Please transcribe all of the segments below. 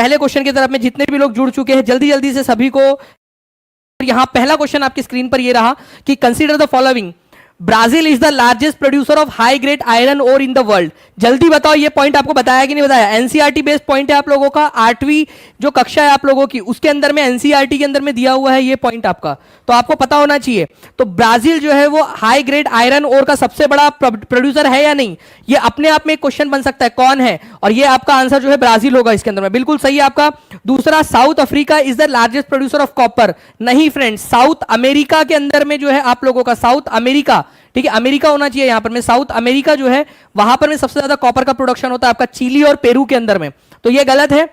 पहले क्वेश्चन की तरफ में जितने भी लोग जुड़ चुके हैं जल्दी जल्दी से सभी को, यहां पहला क्वेश्चन आपकी स्क्रीन पर ये रहा कि consider the following, Brazil is the largest producer of high grade iron ore in the world. जल्दी बताओ ये पॉइंट आपको बताया कि नहीं बताया? एनसीईआरटी बेस्ड पॉइंट है आप लोगों का, 8वीं जो कक्षा है आप लोगों की उसके अंदर में एनसीईआरटी के अंदर में दिया हुआ है ये पॉइंट आपका, तो आपको पता होना चाहिए। तो ब्राजील जो है वो हाई ग्रेड आयरन ओर का सबसे बड़ा प्रोड्यूसर है या नहीं, ये अपने आप में एक क्वेश्चन बन सकता है, कौन है? और ये आपका आंसर जो है ब्राजील होगा इसके अंदर में, बिल्कुल सही है आपका। दूसरा, south Africa is the largest producer of copper. नहीं फ्रेंड्स, साउथ अमेरिका के अंदर में जो है आप लोगों का साउथ अमेरिका, ठीक है, अमेरिका होना चाहिए यहां पर में, साउथ अमेरिका जो है वहां पर में सबसे ज्यादा कॉपर का प्रोडक्शन होता है आपका चिली और पेरू के अंदर में, तो ये गलत है।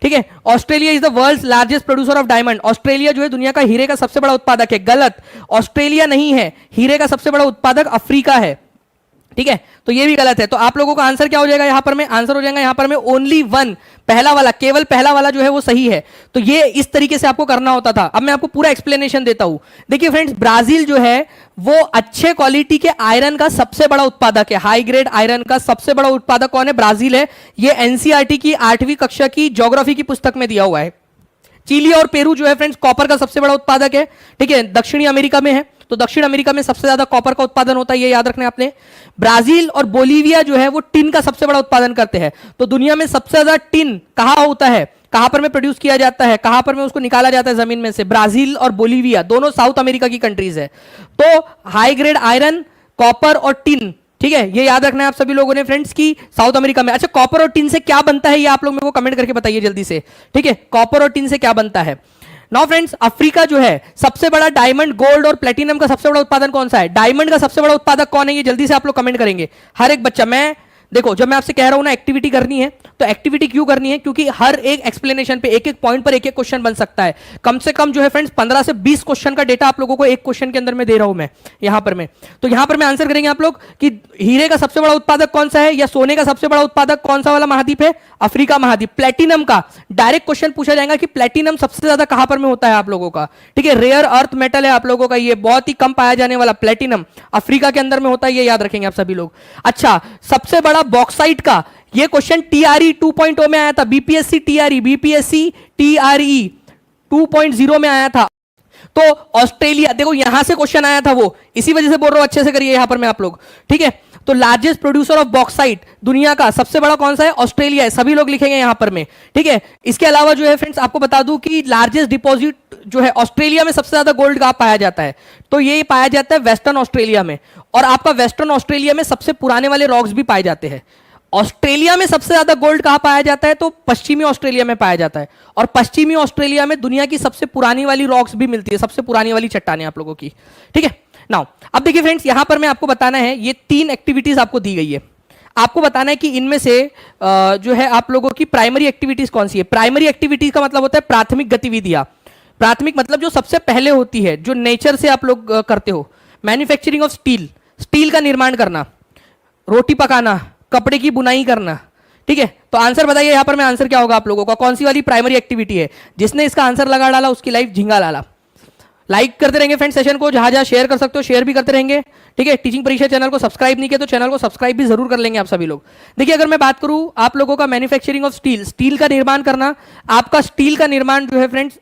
ठीक है, Australia is the world's largest producer of diamond. Australia जो है दुनिया का हीरे का सबसे बड़ा उत्पादक है, गलत, ऑस्ट्रेलिया नहीं है, हीरे का सबसे बड़ा उत्पादक अफ्रीका है। ठीक है, तो ये भी गलत है। तो आप लोगों का आंसर क्या हो जाएगा यहां पर में? आंसर हो जाएगा यहां पर में ओनली वन, पहला वाला, केवल पहला वाला जो है वो सही है। तो ये इस तरीके से आपको करना होता था। अब मैं आपको पूरा एक्सप्लेनेशन देता हूं। देखिए फ्रेंड्स, ब्राजील जो है वो अच्छे क्वालिटी के आयरन का सबसे बड़ा उत्पादक है, हाई ग्रेड आयरन का सबसे बड़ा उत्पादक कौन है? ब्राजील है। ये एनसीईआरटी की 8वीं कक्षा की ज्योग्राफी की पुस्तक में दिया हुआ है। चिली और पेरू जो है फ्रेंड्स कॉपर का सबसे बड़ा उत्पादक है। ठीक है, दक्षिणी अमेरिका में है, तो दक्षिण अमेरिका में सबसे ज्यादा कॉपर का उत्पादन होता है, ये याद रखना है आपने। ब्राजील और बोलीविया जो है वो टिन का सबसे बड़ा उत्पादन करते हैं। तो दुनिया में सबसे ज्यादा टिन कहां होता है, कहां पर में प्रोड्यूस किया जाता है, कहां पर में उसको निकाला जाता है जमीन में से? ब्राजील और बोलीविया दोनों साउथ अमेरिका की कंट्रीज है। तो हाई ग्रेड आयरन, कॉपर और टिन, ठीक है, ये याद रखना है आप सभी लोगों ने फ्रेंड्स की साउथ अमेरिका में। अच्छा, कॉपर और टिन से क्या बनता है ये आप लोग मेरे को कमेंट करके बताइए जल्दी से। ठीक है, कॉपर और टिन से क्या बनता है? नाउ फ्रेंड्स, अफ्रीका जो है सबसे बड़ा डायमंड, गोल्ड और प्लेटिनम का सबसे बड़ा उत्पादन कौन सा है? डायमंड का सबसे बड़ा उत्पादक कौन है? ये जल्दी से आप लोग कमेंट करेंगे हर एक बच्चा। मैं देखो, जब मैं आपसे कह रहा हूं ना एक्टिविटी करनी है, तो एक्टिविटी क्यों करनी है? क्योंकि हर एक एक्सप्लेनेशन पे एक एक पॉइंट पर एक एक क्वेश्चन बन सकता है। कम से कम जो है फ्रेंड्स 15 से 20 क्वेश्चन का डेटा आप लोगों को एक क्वेश्चन के अंदर में दे रहा हूं मैं यहां पर मैं। तो यहां पर मैं आंसर करेंगे आप लोग कि हीरे का सबसे बड़ा उत्पादक कौन सा है, या सोने का सबसे बड़ा उत्पादक कौन सा वाला महाद्वीप है? अफ्रीका महाद्वीप। प्लेटिनम का डायरेक्ट क्वेश्चन पूछा जाएगा कि प्लेटिनम सबसे ज्यादा कहां पर में होता है आप लोगों का? ठीक है, रेयर अर्थ मेटल है आप लोगों का, ये बहुत ही कम पाया जाने वाला प्लेटिनम अफ्रीका के अंदर में होता है, ये याद रखेंगे आप सभी लोग। अच्छा, सबसे बड़ा बॉक्साइट का, ये क्वेश्चन टीआरई 2.0 में आया था, बीपीएससी टीआरई 2.0 में आया था। तो ऑस्ट्रेलिया, देखो यहां से क्वेश्चन आया था, वो इसी वजह से बोल रहा हूं, अच्छे से करिए यहां पर मैं आप लोग। ठीक है, तो लार्जेस्ट प्रोड्यूसर ऑफ बॉक्साइट दुनिया का सबसे बड़ा कौन सा है? ऑस्ट्रेलिया है, सभी लोग लिखेंगे यहां पर में। ठीक है, इसके अलावा जो है फ्रेंड्स आपको बता दूं कि लार्जेस्ट डिपॉजिट जो है ऑस्ट्रेलिया में, सबसे ज्यादा गोल्ड कहां पाया जाता है? तो ये पाया जाता है वेस्टर्न ऑस्ट्रेलिया में। और आपका वेस्टर्न ऑस्ट्रेलिया में सबसे पुराने वाले रॉक्स भी पाए जाते हैं। ऑस्ट्रेलिया में सबसे ज्यादा गोल्ड कहां पाया जाता है? तो पश्चिमी ऑस्ट्रेलिया में पाया जाता है। और पश्चिमी ऑस्ट्रेलिया में दुनिया की सबसे पुरानी वाली रॉक्स भी मिलती है, सबसे पुरानी वाली चट्टानें आप लोगों की। ठीक है, नाउ अब देखिए फ्रेंड्स, यहां पर मैं आपको बताना है, ये 3 एक्टिविटीज आपको दी गई है। आपको बताना है कि इनमें से जो है आप लोगों की प्राइमरी एक्टिविटीज कौन सी है। प्राइमरी एक्टिविटीज का मतलब होता है प्राथमिक गतिविधियां। प्राथमिक मतलब जो सबसे पहले होती है, जो नेचर से आप लोग करते हो। मैन्युफैक्चरिंग ऑफ स्टील, स्टील का निर्माण करना, रोटी पकाना, कपड़े की बुनाई करना। ठीक है, तो आंसर बताइए यहां पर मैं, आंसर क्या होगा आप लोगों का? कौन सी वाली प्राइमरी एक्टिविटी है? जिसने इसका आंसर लगा डाला उसकी लाइफ झिंगा लाला। लाइक करते रहेंगे फ्रेंड सेशन को, जहां जहां शेयर कर सकते हो शेयर भी करते रहेंगे। ठीक है, टीचिंग परीक्षा चैनल को सब्सक्राइब नहीं किया तो चैनल को सब्सक्राइब भी जरूर कर लेंगे आप सभी लोग। देखिए, अगर मैं बात करूं आप लोगों का मैन्युफैक्चरिंग ऑफ स्टील, स्टील का निर्माण करना, आपका स्टील का निर्माण जो है फ्रेंड्स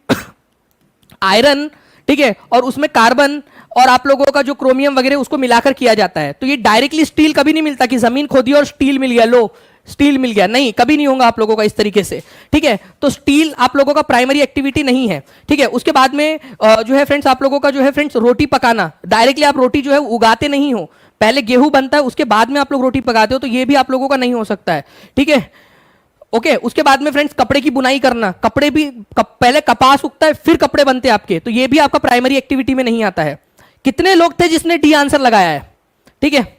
आयरन, ठीक है, और उसमें कार्बन और आप लोगों का जो क्रोमियम वगैरह उसको मिलाकर किया जाता है। तो ये डायरेक्टली स्टील कभी नहीं मिलता कि जमीन खोदी और स्टील मिल गया, लो स्टील मिल गया, नहीं, कभी नहीं होगा आप लोगों का इस तरीके से। ठीक है, तो स्टील आप लोगों का प्राइमरी एक्टिविटी नहीं है। ठीक है, उसके बाद में जो है फ्रेंड्स आप लोगों का जो है फ्रेंड्स रोटी पकाना, डायरेक्टली आप रोटी जो है उगाते नहीं हो, पहले गेहूं बनता है उसके बाद में आप लोग रोटी पकाते हो, तो ये भी आप लोगों का नहीं हो सकता है। ठीक है, ओके, उसके बाद में फ्रेंड्स कपड़े की बुनाई करना, कपड़े भी पहले कपास उगता है फिर कपड़े बनते हैं आपके, तो ये भी आपका प्राइमरी एक्टिविटी में नहीं आता है। कितने लोग थे जिसने डी आंसर लगाया है? ठीक है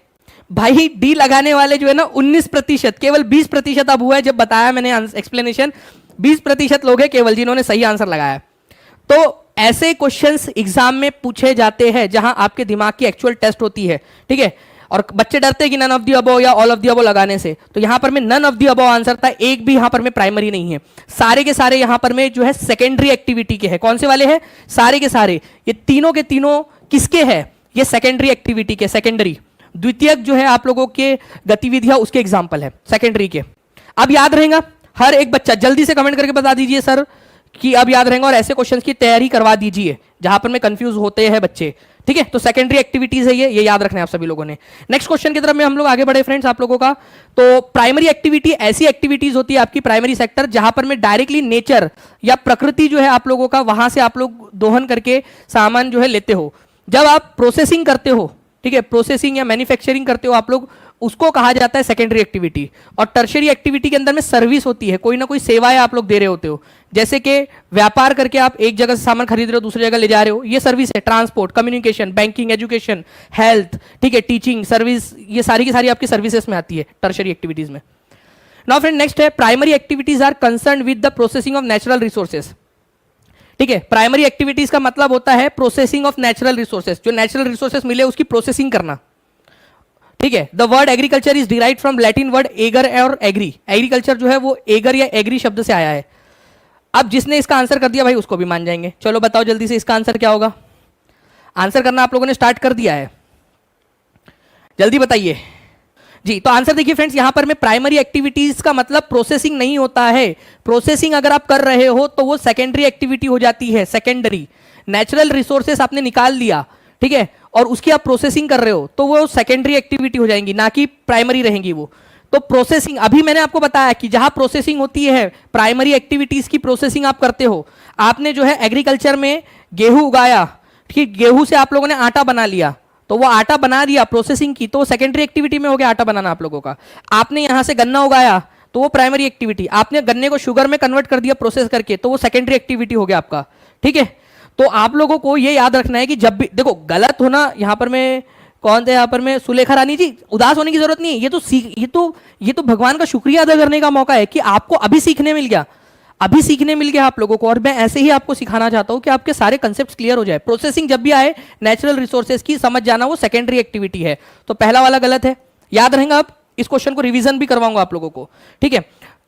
भाई, डी लगाने वाले जो है ना 19%, केवल 20% अब हुआ है, जब बताया मैंने एक्सप्लेनेशन, 20% लोग हैं केवल जिन्होंने सही आंसर लगाया। तो ऐसे क्वेश्चंस एग्जाम में पूछे जाते हैं जहां आपके दिमाग की एक्चुअल टेस्ट होती है। ठीक है, और बच्चे डरते हैं कि नन ऑफ दी अबव या ऑल ऑफ दी अबव लगाने से, तो यहां पर में none of the above answer था, एक भी यहां पर में प्राइमरी नहीं है। सारे के सारे यहां पर में जो है सेकेंडरी एक्टिविटी के हैं। कौन से वाले हैं? सारे के सारे, ये तीनों के तीनों किसके हैं? ये सेकेंडरी एक्टिविटी के, सेकेंडरी द्वितीयक जो है आप लोगों के गतिविधियां उसके एग्जाम्पल है सेकेंडरी के। अब याद रहेगा हर एक बच्चा जल्दी से कमेंट करके बता दीजिए सर कि अब याद रहेंगे, और ऐसे क्वेश्चंस की तैयारी करवा दीजिए जहां पर में कंफ्यूज होते हैं बच्चे। ठीक है, तो सेकेंडरी एक्टिविटीज है ये याद रखना है आप सभी लोगों ने। नेक्स्ट क्वेश्चन की तरफ में हम लोग आगे बढ़े फ्रेंड्स आप लोगों का। तो प्राइमरी एक्टिविटी ऐसी एक्टिविटीज होती है आपकी प्राइमरी सेक्टर जहां पर में डायरेक्टली नेचर या प्रकृति जो है आप लोगों का, वहां से आप लोग दोहन करके सामान जो है लेते हो। जब आप प्रोसेसिंग करते हो, ठीक है, प्रोसेसिंग या मैन्युफैक्चरिंग करते हो आप लोग, उसको कहा जाता है सेकेंडरी एक्टिविटी। और टर्शियरी एक्टिविटी के अंदर में सर्विस होती है, कोई ना कोई सेवाएं आप लोग दे रहे होते हो, जैसे कि व्यापार करके आप एक जगह से सामान खरीद रहे हो दूसरी जगह ले जा रहे हो, ये सर्विस है। Transport, communication, banking, education, health, ठीक है, टीचिंग सर्विस, ये सारी की सारी आपकी सर्विसेज में आती है टर्शियरी एक्टिविटीज में। नाउ फ्रेंड नेक्स्ट है primary activities are concern with the processing of natural resources. ठीक है, प्राइमरी एक्टिविटीज का मतलब होता है प्रोसेसिंग ऑफ नेचुरल रिसोर्सेज, जो नेचुरल रिसोर्सेज मिले उसकी प्रोसेसिंग करना। ठीक है, the word agriculture is derived from Latin word ager और एग्री। एग्रीकल्चर जो है वो एगर या एग्री शब्द से आया है। अब जिसने इसका आंसर कर दिया भाई उसको भी मान जाएंगे। चलो बताओ जल्दी से इसका आंसर क्या होगा। आंसर करना आप लोगों ने स्टार्ट कर दिया है, जल्दी बताइए जी। तो आंसर देखिए फ्रेंड्स, यहां पर में प्राइमरी एक्टिविटीज का मतलब प्रोसेसिंग नहीं होता है। प्रोसेसिंग अगर आप कर रहे हो तो वो सेकेंडरी एक्टिविटी हो जाती है। सेकेंडरी नेचुरल रिसोर्सेस आपने निकाल लिया, ठीक है, और उसकी आप प्रोसेसिंग कर रहे हो तो वो सेकेंडरी एक्टिविटी हो जाएंगी, ना कि प्राइमरी रहेंगी वो। तो प्रोसेसिंग, अभी मैंने आपको बताया कि जहां प्रोसेसिंग होती है प्राइमरी एक्टिविटीज की प्रोसेसिंग आप करते हो। आपने जो है एग्रीकल्चर में गेहूं उगाया, ठीक, गेहूं से आप लोगों ने आटा बना लिया, तो वो आटा बना दिया, प्रोसेसिंग की, तो वो सेकेंडरी एक्टिविटी में हो गया आटा बनाना आप लोगों का। आपने यहां से गन्ना उगाया तो वो प्राइमरी एक्टिविटी। आपने गन्ने को शुगर में कन्वर्ट कर दिया प्रोसेस करके, तो वो सेकेंडरी एक्टिविटी हो गया आपका। ठीक है, तो आप लोगों को ये याद रखना है कि जब भी देखो गलत होना, यहां पर मैं कौन थे, यहां पर मैं सुलेखा रानी जी, उदास होने की जरूरत नहीं है। ये तो भगवान का शुक्रिया अदा करने का मौका है कि आपको अभी सीखने मिल गया, अभी सीखने मिल गया आप लोगों को। और मैं ऐसे ही आपको सिखाना चाहता हूं कि आपके सारे कंसेप्ट क्लियर हो जाए। प्रोसेसिंग जब भी आए नेचुरल रिसोर्सेज की, समझ जाना वो सेकेंडरी एक्टिविटी है। तो पहला वाला गलत है, याद रहेगा। आप इस क्वेश्चन को रिवीजन भी करवाऊंगा आप लोगों को, ठीक है।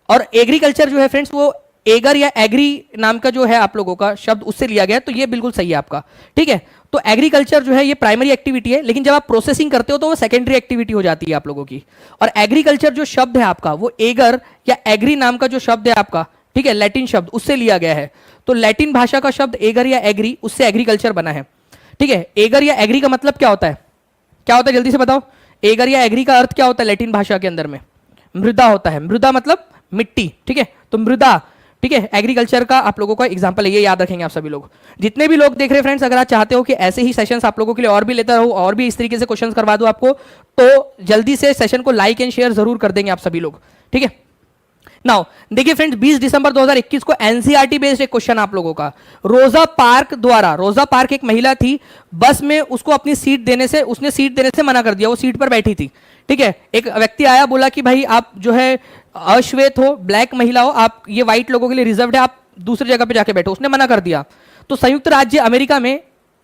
और एग्रीकल्चर जो है फ्रेंड्स वो एगर या एग्री नाम का जो है आप लोगों का शब्द उससे लिया गया है, तो ये बिल्कुल सही है आपका। ठीक है, तो एग्रीकल्चर जो है ये प्राइमरी एक्टिविटी है, लेकिन जब आप प्रोसेसिंग करते हो तो वो सेकेंडरी एक्टिविटी हो जाती है आप लोगों की। और एग्रीकल्चर जो शब्द है आपका वो एगर या एग्री नाम का जो शब्द है आपका, ठीक है, लैटिन शब्द उससे लिया गया है। तो लैटिन भाषा का शब्द एगर या एग्री, उससे एग्रीकल्चर बना है। ठीक है, एगर या एग्री का मतलब क्या होता है, क्या होता है जल्दी से बताओ। एगर या एग्री का अर्थ क्या होता है लैटिन भाषा के अंदर में? मृदा होता है। मृदा मतलब मिट्टी, ठीक है, तो मृदा, ठीक है, एग्रीकल्चर का आप लोगों का एग्जांपल है, ये याद रखेंगे आप सभी लोग। जितने भी लोग देख रहे हैं फ्रेंड्स, अगर आप चाहते हो कि ऐसे ही सेशंस आप लोगों के लिए और भी लेता रहूं और भी इस तरीके से क्वेश्चंस करवा दूं आपको, तो जल्दी से सेशन को लाइक एंड शेयर जरूर कर देंगे आप सभी लोग, ठीक है। नाउ देखिए फ्रेंड्स, 20 दिसंबर 2021 को एनसीईआरटी बेस्ड एक क्वेश्चन आप लोगों का, रोजा पार्क द्वारा, रोजा पार्क एक महिला थी, बस में उसको अपनी सीट देने से, उसने सीट देने से मना कर दिया, वो सीट पर बैठी थी। ठीक है, एक व्यक्ति आया, बोला कि भाई आप जो है अश्वेत हो, ब्लैक महिला हो, आप ये व्हाइट लोगों के लिए रिजर्व्ड है, आप दूसरी जगह पे जाके बैठो। उसने मना कर दिया। तो संयुक्त राज्य अमेरिका में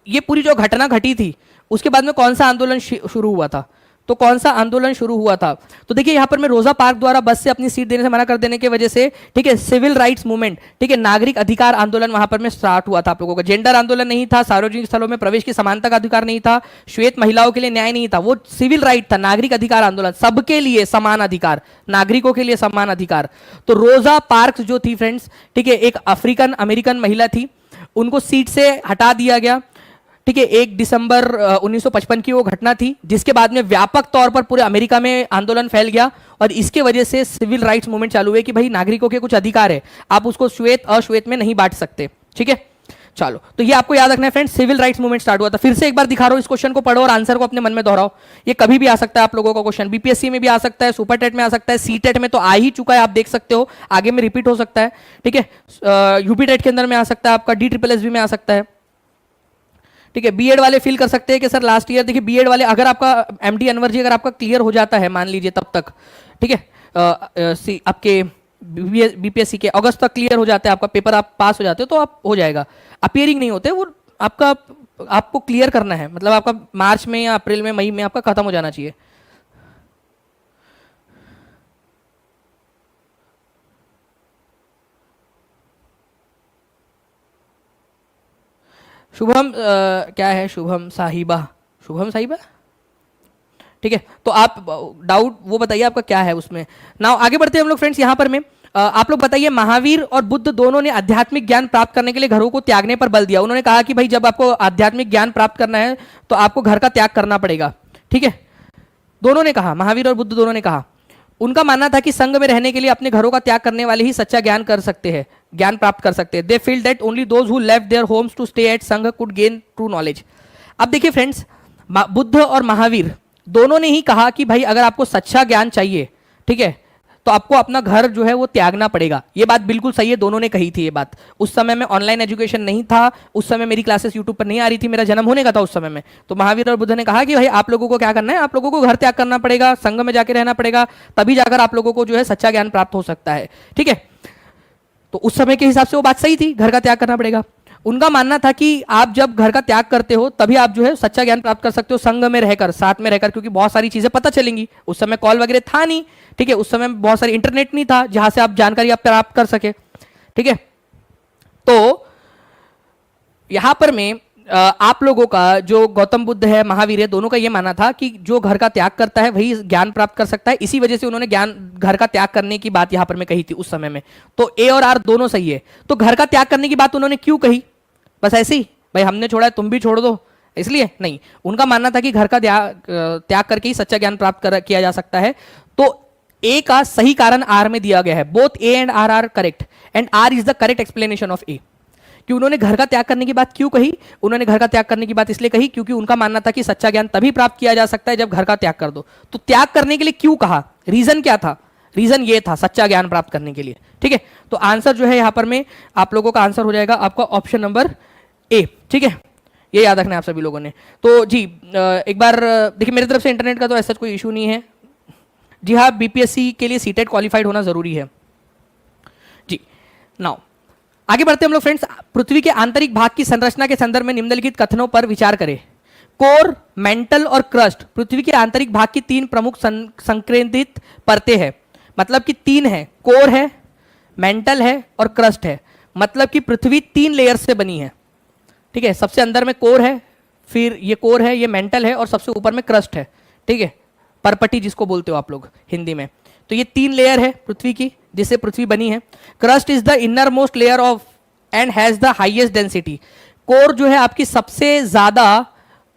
ये पूरी जो घटना घटी थी, उसके बाद में कौन सा आंदोलन शुरू हुआ था? तो कौन सा आंदोलन शुरू हुआ था? तो देखिए यहां पर मैं रोजा पार्क द्वारा बस से अपनी सीट देने से मना कर देने की वजह से, ठीक है, सिविल राइट्स मूवमेंट, ठीक है, नागरिक अधिकार आंदोलन वहां पर में स्टार्ट हुआ था आप लोगों का। जेंडर आंदोलन नहीं था, सार्वजनिक स्थलों में प्रवेश की समानता का अधिकार नहीं था, श्वेत महिलाओं के लिए न्याय नहीं था, वो सिविल राइट था, नागरिक अधिकार आंदोलन, सबके लिए समान अधिकार, नागरिकों के लिए समान अधिकार। तो रोजा पार्क्स जो थी फ्रेंड्स, ठीक है, एक अफ्रीकन अमेरिकन महिला थी, उनको सीट से हटा दिया गया। ठीक है, 1 दिसंबर 1955 की वो घटना थी, जिसके बाद में व्यापक तौर पर पूरे अमेरिका में आंदोलन फैल गया और इसके वजह से सिविल राइट्स मूवमेंट चालू हुए कि भाई नागरिकों के कुछ अधिकार है, आप उसको श्वेत अश्वेत में नहीं बांट सकते। ठीक है, चलो, तो ये आपको याद रखना है friends, civil rights movement start हुआ था। फिर से एक बार दिखा रहा हूं, इस क्वेश्चन को पढ़ो और आंसर को अपने मन में दोहराओ। ये कभी भी आ सकता है आप लोगों का क्वेश्चन, बीपीएससी में भी आ सकता है, सुपर टेट में आ सकता है, सी टेट में तो आ ही चुका है, आप देख सकते हो, आगे में रिपीट हो सकता है। ठीक है, यूपी टेट के अंदर में आ सकता है, आपका DSSB में आ सकता है। ठीक है, बीएड वाले फील कर सकते हैं कि सर लास्ट ईयर, देखिए बीएड वाले, अगर आपका एमडी अनवर जी अगर आपका क्लियर हो जाता है, मान लीजिए तब तक, ठीक है, आपके बीपीएससी के अगस्त तक क्लियर हो जाता है आपका पेपर, आप पास हो जाते हो तो आप हो जाएगा। अपियरिंग नहीं होते वो, आपका आपको क्लियर करना है, मतलब आपका मार्च में या अप्रैल में, मई में आपका खत्म हो जाना चाहिए। शुभम क्या है, शुभम साहिबा, शुभम साहिबा, ठीक है, तो आप डाउट वो बताइए आपका क्या है उसमें। नाउ आगे बढ़ते हैं हम लोग फ्रेंड्स, यहाँ पर में आप लोग बताइए, महावीर और बुद्ध दोनों ने आध्यात्मिक ज्ञान प्राप्त करने के लिए घरों को त्यागने पर बल दिया। उन्होंने कहा कि भाई जब आपको आध्यात्मिक ज्ञान प्राप्त करना है तो आपको घर का त्याग करना पड़ेगा। ठीक है, दोनों ने कहा, महावीर और बुद्ध दोनों ने कहा। उनका मानना था कि संघ में रहने के लिए अपने घरों का त्याग करने वाले ही सच्चा ज्ञान कर सकते हैं, ज्ञान प्राप्त कर सकते हैं। They feel that only those who left their homes to stay at Sangh could gain true knowledge. अब देखिए फ्रेंड्स, बुद्ध और महावीर दोनों ने ही कहा कि भाई अगर आपको सच्चा ज्ञान चाहिए, ठीक है, तो आपको अपना घर जो है वो त्यागना पड़ेगा। ये बात बिल्कुल सही है, दोनों ने कही थी ये बात। उस समय में ऑनलाइन एजुकेशन नहीं था, उस समय मेरी क्लासेस यूट्यूब पर नहीं आ रही थी, मेरा जन्म होने का था उस समय में। तो महावीर और बुद्ध ने कहा कि भाई आप लोगों को क्या करना है, आप लोगों को घर त्याग करना पड़ेगा, संघ में जाके रहना पड़ेगा, तभी जाकर आप लोगों को जो है सच्चा ज्ञान प्राप्त हो सकता है। ठीक है, तो उस समय के हिसाब से वो बात सही थी, घर का त्याग करना पड़ेगा। उनका मानना था कि आप जब घर का त्याग करते हो तभी आप जो है सच्चा ज्ञान प्राप्त कर सकते हो, संघ में रहकर, साथ में रहकर, क्योंकि बहुत सारी चीजें पता चलेंगी। उस समय कॉल वगैरह था नहीं, ठीक है, उस समय बहुत सारी इंटरनेट नहीं था जहां से आप जानकारी आप प्राप्त कर सके। ठीक है, तो यहां पर मैं आप लोगों का जो गौतम बुद्ध है, महावीर है, दोनों का यह मानना था कि जो घर का त्याग करता है वही ज्ञान प्राप्त कर सकता है। इसी वजह से उन्होंने ज्ञान घर का त्याग करने की बात यहां पर मैं कही थी उस समय में। तो ए और आर दोनों सही है। तो घर का त्याग करने की बात उन्होंने क्यों कही? बस ऐसे ही, भाई हमने छोड़ा है तुम भी छोड़ दो, इसलिए नहीं। उनका मानना था कि घर का त्याग करके ही सच्चा ज्ञान प्राप्त किया जा सकता है। तो ए का सही कारण आर में दिया गया है। Both A and R are correct and R is the correct explanation of A. कि उन्होंने घर का त्याग करने की बात क्यों कही? उन्होंने घर का त्याग करने की बात इसलिए कही क्योंकि उनका मानना था कि सच्चा ज्ञान तभी प्राप्त किया जा सकता है जब घर का त्याग कर दो। तो त्याग करने के लिए क्यों कहा, रीजन क्या था? रीजन ये था सच्चा ज्ञान प्राप्त करने के लिए। ठीक है, तो आंसर जो है यहां पर में आप लोगों का आंसर हो जाएगा आपका ऑप्शन नंबर ए। ठीक है, ये याद रखना है आप सभी लोगों ने। तो जी एक बार देखिए, मेरी तरफ से इंटरनेट का तो ऐसा कोई इशू नहीं है। जी हाँ, बीपीएससी के लिए सीटेट क्वालिफाइड होना जरूरी है जी। नाउ आगे बढ़ते हैं हम लोग फ्रेंड्स। पृथ्वी के आंतरिक भाग की संरचना के संदर्भ में निम्नलिखित कथनों पर विचार करें। कोर, मेंटल और क्रस्ट पृथ्वी के आंतरिक भाग की तीन प्रमुख संकेंद्रित परतें हैं। मतलब कि तीन है, कोर है, मेंटल है और क्रस्ट है। मतलब कि पृथ्वी तीन लेयर से बनी है। ठीक है, सबसे अंदर में कोर है, फिर ये कोर है, ये मेंटल है और सबसे ऊपर में क्रस्ट है। ठीक है, परपटी जिसको बोलते हो आप लोग हिंदी में। तो ये तीन लेयर है पृथ्वी की जिससे पृथ्वी बनी है। Crust is the inner most layer of and has the highest density. Core जो है आपकी सबसे ज्यादा,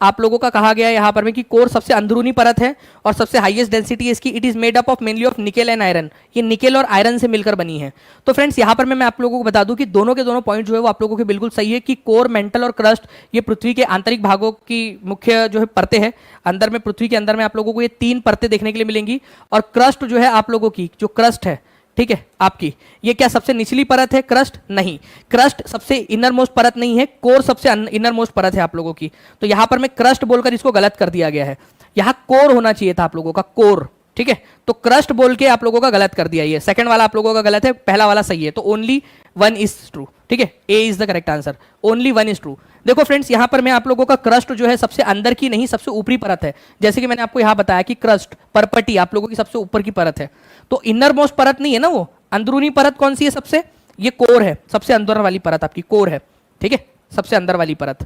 आप लोगों का कहा गया है यहां पर में कि कोर सबसे अंदरूनी परत है और सबसे हाईएस्ट डेंसिटी है इसकी। It is made up of mainly of nickel and iron. ये निकेल और आयरन से मिलकर बनी है। तो फ्रेंड्स यहां पर मैं आप लोगों को बता दूं कि दोनों के दोनों पॉइंट जो है वो आप लोगों के बिल्कुल सही है कि कोर, मेंटल और क्रस्ट ये पृथ्वी के आंतरिक भागों की मुख्य जो है परतें हैं। अंदर में, पृथ्वी के अंदर में आप लोगों को ये तीन परतें देखने के लिए मिलेंगी। और क्रस्ट जो है आप लोगों की जो क्रस्ट है, ठीक है, आपकी ये क्या सबसे निचली परत है? क्रस्ट नहीं, क्रस्ट सबसे इनर मोस्ट परत नहीं है, कोर सबसे इनर मोस्ट परत है आप लोगों की। तो यहां पर मैं क्रस्ट बोलकर इसको गलत कर दिया गया है। यहां कोर होना चाहिए था आप लोगों का, कोर। ठीक है, तो क्रस्ट बोल के आप लोगों का गलत कर दिया। ये सेकंड वाला आप लोगों का गलत है, पहला वाला सही है। तो ओनली वन इज ट्रू। ठीक है, A is the correct answer, only one is true. देखो फ्रेंड्स, यहां पर मैं आप लोगों का क्रस्ट जो है सबसे अंदर की नहीं, सबसे ऊपरी परत है। जैसे कि मैंने आपको यहां बताया कि क्रस्ट, परपटी आप लोगों की सबसे ऊपर की परत है। तो इनर मोस्ट परत नहीं है ना वो, अंदरूनी परत कौन सी है सबसे? ये कोर है, सबसे अंदर वाली परत आपकी कोर है। ठीक है, सबसे अंदर वाली परत।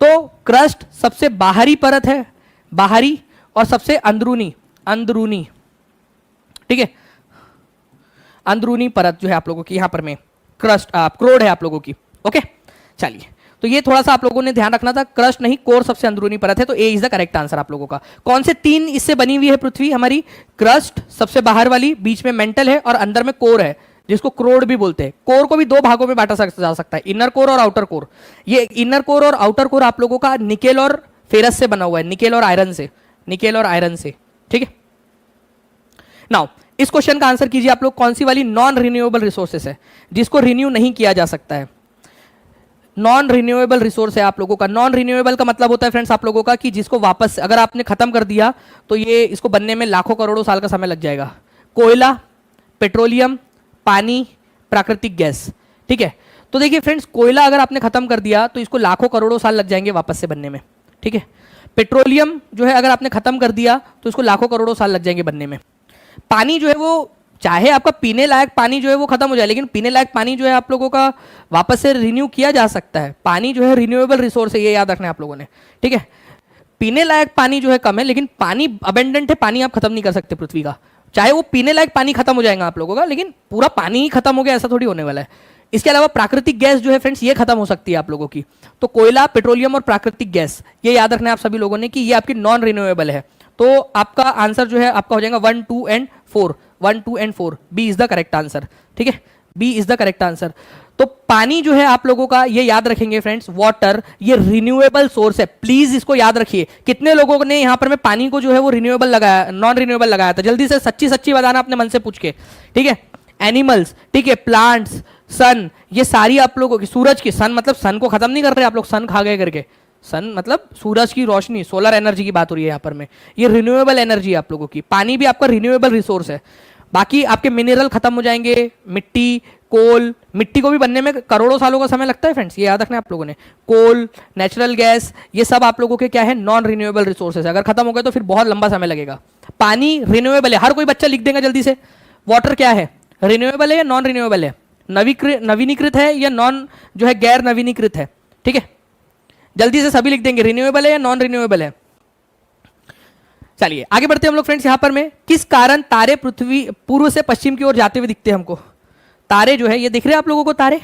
तो क्रस्ट सबसे बाहरी परत है, बाहरी, और सबसे अंदरूनी, अंदरूनी। ठीक है, अंदरूनी परत जो है आप लोगों की यहां पर में क्रस्ट, क्रोड है आप लोगों की। ओके, चलिए, तो ये थोड़ा सा आप लोगों ने ध्यान रखना था। क्रस्ट नहीं, कोर सबसे अंदरूनी परत है। तो ए इज द करेक्ट आंसर आप लोगों का। कौन से तीन इससे बनी हुई है पृथ्वी हमारी? क्रस्ट सबसे बाहर वाली, बीच में मेंटल है और अंदर में कोर है जिसको क्रोड भी बोलते हैं। कोर को भी दो भागों में बांटा जा सकता है, इनर कोर और आउटर कोर। ये इनर कोर और आउटर कोर आप लोगों का निकेल और फेरस से बना हुआ है, निकेल और आयरन से, निकेल और आयरन से। ठीक है, नाउ इस क्वेश्चन का आंसर कीजिए आप लोग। कौन सी वाली नॉन रिन्यूएबल रिसोर्सेस है जिसको रिन्यू नहीं किया जा सकता है? नॉन रिन्यूएबल रिसोर्स है आप लोगों का। नॉन रिन्यूएबल का मतलब होता है फ्रेंड्स आप लोगों का कि जिसको वापस अगर आपने खत्म कर दिया तो ये इसको बनने में लाखों करोड़ों साल का समय लग जाएगा। कोयला, पेट्रोलियम, पानी, प्राकृतिक गैस। ठीक है, तो देखिए फ्रेंड्स, कोयला अगर आपने खत्म कर दिया तो इसको लाखों करोड़ों साल लग जाएंगे वापस से बनने में। ठीक है, पेट्रोलियम जो है अगर आपने खत्म कर दिया तो इसको लाखों करोड़ों साल लग जाएंगे बनने में। पानी जो है वो, चाहे आपका पीने लायक पानी जो है वो खत्म हो जाए, लेकिन पीने लायक पानी जो है आप लोगों का वापस से रिन्यू किया जा सकता है। पानी जो है रिन्यूएबल रिसोर्स है, ये याद रखना है आप लोगों ने। ठीक है, पीने लायक पानी जो है कम है, लेकिन पानी अबेंडेंट है, पानी आप खत्म नहीं कर सकते पृथ्वी का। चाहे वो पीने लायक पानी खत्म हो जाएगा आप लोगों का, लेकिन पूरा पानी ही खत्म हो गया ऐसा थोड़ी होने वाला है। इसके अलावा प्राकृतिक गैस जो है फ्रेंड्स ये खत्म हो सकती है आप लोगों की। तो कोयला, पेट्रोलियम और प्राकृतिक गैस ये याद रखना है आप सभी लोगों ने कि ये आपकी नॉन रिन्यूएबल है। तो आपका आंसर जो है आपका हो जाएगा 1, 2 and 4, 1, 2 and 4, B is the correct answer. ठीक है, B is the correct answer. तो पानी जो है आप लोगों का ये याद रखेंगे फ्रेंड्स, वाटर ये रिन्यूएबल सोर्स है, प्लीज इसको याद रखिए। कितने लोगों ने यहां पर मैं पानी को जो है वो रिन्यूएबल लगाया, नॉन रिन्यूएबल लगाया था? जल्दी से सच्ची सच्ची बताना अपने मन से पूछ के। ठीक है, एनिमल्स, ठीक है, प्लांट्स, सन, ये सारी आप लोगों की, सूरज की, सन मतलब सन को खत्म नहीं कर रहे आप लोग सन खा गए करके, सन मतलब सूरज की रोशनी, सोलर एनर्जी की बात हो रही है यहाँ पर में, ये रिन्यूएबल एनर्जी है आप लोगों की। पानी भी आपका रिन्यूएबल रिसोर्स है। बाकी आपके मिनरल खत्म हो जाएंगे, मिट्टी, कोल, मिट्टी को भी बनने में करोड़ों सालों का समय लगता है फ्रेंड्स, ये याद रखना है आप लोगों ने। कोल, नेचुरल गैस, ये सब आप लोगों के क्या है, नॉन रिन्यूएबल रिसोर्सेज। अगर खत्म हो गए तो फिर बहुत लंबा समय लगेगा। पानी रिन्यूएबल है, हर कोई बच्चा लिख देगा जल्दी से। वाटर क्या है, रिन्यूएबल है या नॉन रिन्यूएबल है, नवीनीकृत है या नॉन जो है गैर नवीनीकृत है? ठीक है, जल्दी से सभी लिख देंगे, रिन्यूएबल है या नॉन रिन्यूएबल है। चलिए आगे बढ़ते हैं हम लोग फ्रेंड्स। यहां पर में किस कारण तारे पृथ्वी पूर्व से पश्चिम की ओर जाते हुए दिखते हैं हमको? तारे जो है ये दिख रहे हैं आप लोगों को तारे,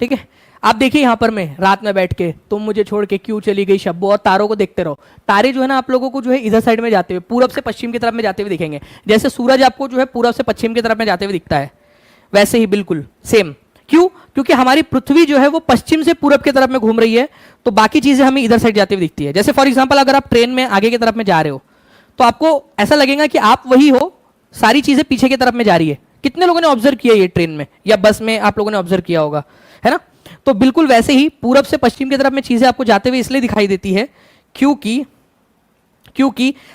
ठीक है। आप देखिए यहां पर में रात में बैठ के तुम मुझे छोड़ के क्यों चली गई शब्बो, और तारों को देखते रहो। तारे जो है ना आप लोगों को जो है इधर साइड में जाते हुए पूरब से पश्चिम की तरफ में जाते हुए दिखेंगे। जैसे सूरज आपको जो है पूरब से पश्चिम की तरफ में जाते हुए दिखता है, वैसे ही बिल्कुल सेम। क्यों? क्योंकि हमारी पृथ्वी जो है वो पश्चिम से पूरब की तरफ में घूम रही है, तो बाकी चीजें हमें इधर साइड जाती हुई दिखती है। जैसे फॉर एग्जांपल अगर आप ट्रेन में आगे की तरफ में जा रहे हो तो आपको ऐसा लगेगा कि आप वही हो, सारी चीजें पीछे की तरफ में जा रही है। कितने लोगों ने ऑब्जर्व किया ये ट्रेन में या बस में, आप लोगों ने ऑब्जर्व किया होगा, है ना? तो बिल्कुल वैसे ही पूरब से पश्चिम की तरफ में चीजें आपको जाते हुए इसलिए दिखाई देती है क्योंकि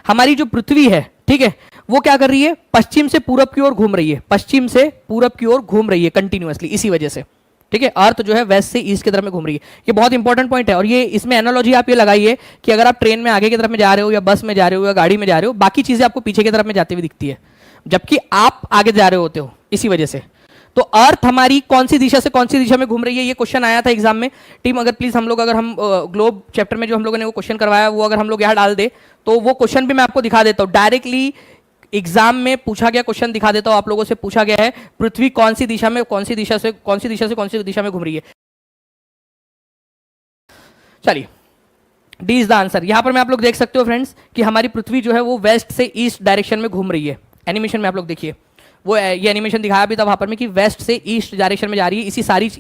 हमारी जो पृथ्वी है, ठीक है, वो क्या कर रही है, पश्चिम से पूरब की ओर घूम रही है, पश्चिम से पूरब की ओर घूम रही है कंटिन्यूअसली, इसी वजह से। ठीक है, अर्थ जो है वेस्ट से ईस्ट की तरफ में घूम रही है। ये बहुत इंपॉर्टेंट पॉइंट है, और ये इसमें एनालॉजी आप ये लगाइए कि अगर आप ट्रेन में आगे की तरफ में जा रहे हो या बस में जा रहे हो या गाड़ी में जा रहे हो, बाकी चीजें आपको पीछे की तरफ में जाती हुई दिखती है, जबकि आप आगे जा रहे होते हो, इसी वजह से। तो अर्थ हमारी कौन सी दिशा से कौन सी दिशा में घूम रही है, ये क्वेश्चन आया था एग्जाम में। टीम अगर प्लीज हम ग्लोब चैप्टर में जो हम लोगों ने वो क्वेश्चन करवाया, वो अगर हम लोग यहाँ डाल दे तो वो क्वेश्चन भी मैं आपको दिखा देता हूँ। डायरेक्टली एग्जाम में पूछा गया क्वेश्चन दिखा देता हूं आप लोगों से। पूछा गया है पृथ्वी कौन सी दिशा में कौन सी दिशा से कौन सी दिशा में घूम रही है। चलिए, डी इज द आंसर। यहां पर मैं आप लोग देख सकते हो फ्रेंड्स कि हमारी पृथ्वी जो है वो वेस्ट से ईस्ट डायरेक्शन में घूम रही है। एनिमेशन में आप लोग देखिए, वो ये एनिमेशन दिखाया भी था वहां पर में कि वेस्ट से ईस्ट डायरेक्शन में जा रही है।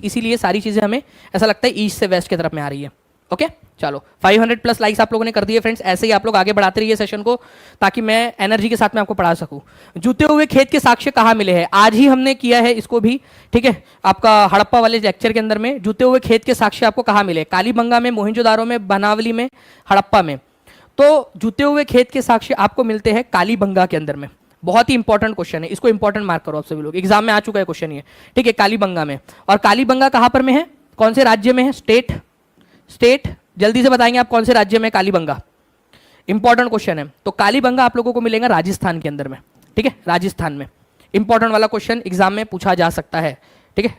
इसीलिए सारी चीजें हमें ऐसा लगता है ईस्ट से वेस्ट की तरफ में आ रही है। ओके, चलो 500 प्लस लाइक्स आप लोगों ने कर दिए फ्रेंड्स। ऐसे ही आप लोग आगे बढ़ाते रहिए सेशन को, ताकि मैं एनर्जी के साथ में आपको पढ़ा सकूं। जूते हुए खेत के साक्ष्य कहाँ मिले हैं? आज ही हमने किया है इसको भी, ठीक है, आपका हड़प्पा वाले लेक्चर के अंदर में। जूते हुए खेत के साक्ष्य आपको कहाँ मिले? कालीबंगा में, मोहिंजोदारो में, बनावली में, हड़प्पा में। तो जूते हुए खेत के साक्ष्य आपको मिलते हैं कालीबंगा के अंदर में। बहुत ही इंपॉर्टेंट क्वेश्चन है, इसको इंपॉर्टेंट मार्क करो आप सभी लोग, एग्जाम में आ चुका है क्वेश्चन ये, ठीक है। कालीबंगा में, और कालीबंगा कहाँ पर में है, कौन से राज्य में है? स्टेट जल्दी से बताएंगे आप कौन से राज्य में कालीबंगा? इंपॉर्टेंट क्वेश्चन है। तो कालीबंगा आप लोगों को मिलेगा राजस्थान के अंदर में, ठीक है, राजस्थान में। इंपॉर्टेंट वाला क्वेश्चन एग्जाम में पूछा जा सकता है, ठीक है।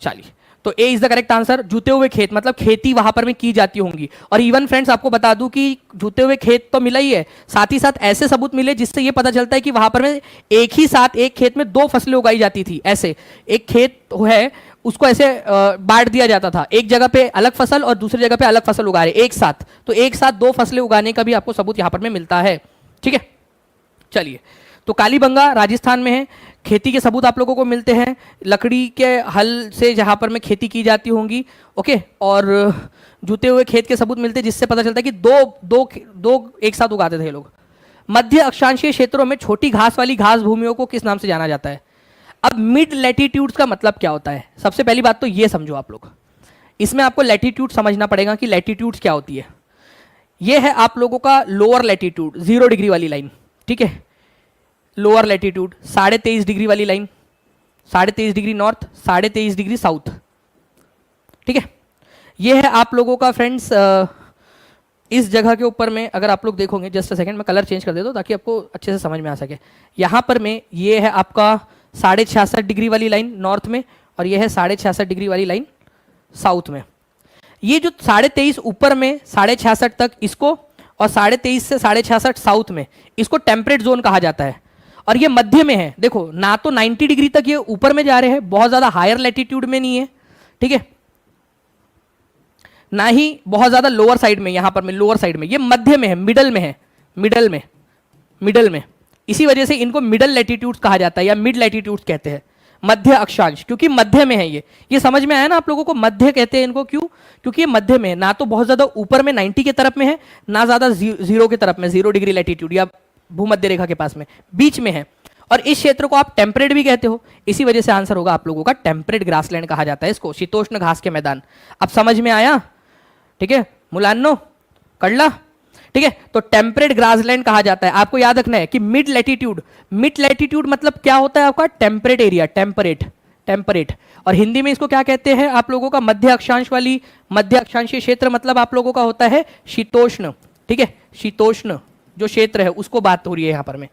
चलिए, तो ए इज द करेक्ट आंसर। जूते हुए खेत मतलब खेती वहां पर में की जाती होंगी। और इवन फ्रेंड्स आपको बता दूं कि जूते हुए खेत तो मिला ही है, साथ ही साथ ऐसे सबूत मिले जिससे ये पता चलता है कि वहां पर में एक ही साथ एक खेत में 2 फसलें उगाई जाती थी। ऐसे एक खेत है उसको ऐसे बांट दिया जाता था, एक जगह पे अलग फसल और दूसरी जगह पे अलग फसल उगा रहे एक साथ, तो एक साथ 2 फसलें उगाने का भी आपको सबूत यहां पर में मिलता है, ठीक है। चलिए, तो कालीबंगा राजस्थान में है। खेती के सबूत आप लोगों को मिलते हैं, लकड़ी के हल से जहां पर में खेती की जाती होंगी, ओके। और जूते हुए खेत के सबूत मिलते हैं जिससे पता चलता है कि दो एक साथ उगाते थे ये लोग। मध्य अक्षांशीय क्षेत्रों में छोटी घास वाली घास भूमियों को किस नाम से जाना जाता है? अब मिड लैटिट्यूड्स का मतलब क्या होता है? सबसे पहली बात तो ये समझो आप लोग, इसमें आपको लैटिट्यूड समझना पड़ेगा कि लैटिट्यूड्स क्या होती है। ये है आप लोगों का लोअर लैटिट्यूड, 0 डिग्री वाली लाइन, ठीक है। लोअर लैटिट्यूड 23.5 डिग्री वाली line, 23.5 degree north, 23.5 degree south, ठीक है। ये है आप लोगों का फ्रेंड्स इस जगह के ऊपर में, अगर आप लोग देखोगे, जस्ट अ सेकंड मैं कलर चेंज कर देता हूं ताकि आपको अच्छे से समझ में आ सके। यहां पर में ये है आपका 66.5 डिग्री वाली लाइन नॉर्थ में, और ये है 66.5 डिग्री वाली लाइन साउथ में। ये जो 23.5 ऊपर में 66.5 तक इसको, और 23.5 से 66.5 साउथ में, इसको टेम्परेट जोन कहा जाता है। और ये मध्य में है। देखो ना तो 90 डिग्री तक ये ऊपर में जा रहे हैं, बहुत ज्यादा हायर लैटिट्यूड में नहीं है, ठीक है, ना ही बहुत ज्यादा लोअर साइड में, यहां पर में लोअर साइड में, ये मध्य में है, मिडल में है, मिडल में। इसी वजह से इनको मिडल लैटिट्यूड्स कहा जाता है या मिड लैटिट्यूड्स कहते हैं, मध्य अक्षांश, क्योंकि मध्य में है ये समझ में आया ना आप लोगों को? मध्य कहते हैं इनको, क्यों? क्योंकि ये मध्य में है, ना तो बहुत ज्यादा ऊपर में 90 की तरफ में है, ना ज्यादा जीरो की तरफ में, 0 डिग्री लैटिट्यूड या भूमध्य रेखा के पास में, बीच में है। और इस क्षेत्र को आप टेम्परेट भी कहते हो, इसी वजह से आंसर होगा आप लोगों का टेम्परेट ग्रासलैंड कहा जाता है इसको, शीतोष्ण घास के मैदान। अब समझ में आया? ठीक है मुलान्नो, कड़ला, ठीक है। तो टेम्परेट ग्रासलैंड कहा जाता है। आपको याद रखना है कि मिड लैटिट्यूड मतलब क्या होता है आपका? Temperate area, temperate. और हिंदी में इसको क्या कहते हैं आप लोगों का? मध्य अक्षांश वाली, मध्य अक्षांशीय क्षेत्र मतलब आप लोगों का होता है शीतोष्ण, ठीक है, शीतोष्ण जो क्षेत्र है उसको बात हो रही है यहां पर में।